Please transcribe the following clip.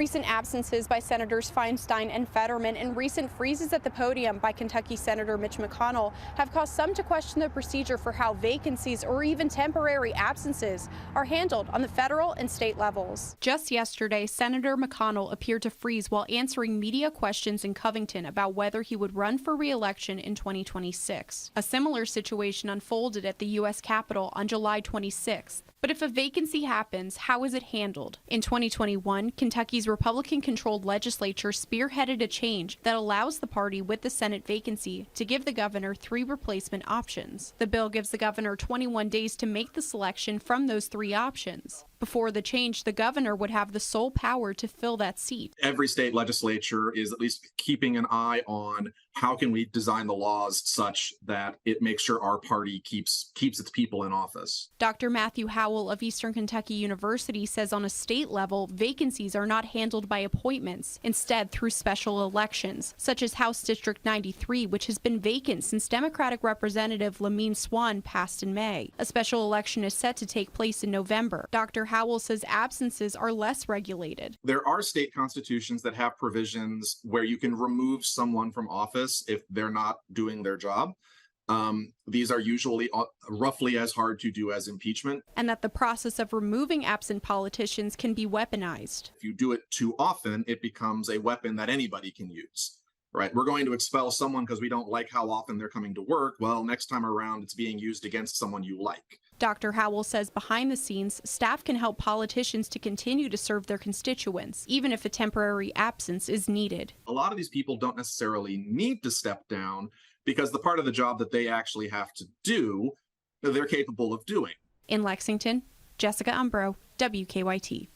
Recent absences by Senators Feinstein and Fetterman and recent freezes at the podium by Kentucky Senator Mitch McConnell have caused some to question the procedure for how vacancies or even temporary absences are handled on the federal and state levels. Just yesterday, Senator McConnell appeared to freeze while answering media questions in Covington about whether he would run for re-election in 2026. A similar situation unfolded at the U.S. Capitol on July 26th. But if a vacancy happens, how is it handled? In 2021, Kentucky's Republican-controlled legislature spearheaded a change that allows the party with the Senate vacancy to give the governor 3 replacement options. The bill gives the governor 21 days to make the selection from those 3 options. Before the change, the governor would have the sole power to fill that seat. Every state legislature is at least keeping an eye on how can we design the laws such that it makes sure our party keeps its people in office. Dr. Matthew Howell of Eastern Kentucky University says on a state level, vacancies are not handled by appointments, instead through special elections, such as House District 93, which has been vacant since Democratic Representative Lamine Swann passed in May. A special election is set to take place in November. Dr. Howell says absences are less regulated. There are state constitutions that have provisions where you can remove someone from office if they're not doing their job. These are usually roughly as hard to do as impeachment. And that the process of removing absent politicians can be weaponized. If you do it too often, it becomes a weapon that anybody can use. Right? We're going to expel someone because we don't like how often they're coming to work. Well, next time around, it's being used against someone you like. Dr. Howell says behind the scenes, staff can help politicians to continue to serve their constituents, even if a temporary absence is needed. A lot of these people don't necessarily need to step down because the part of the job that they actually have to do, they're capable of doing. In Lexington, Jessica Umbro, WKYT.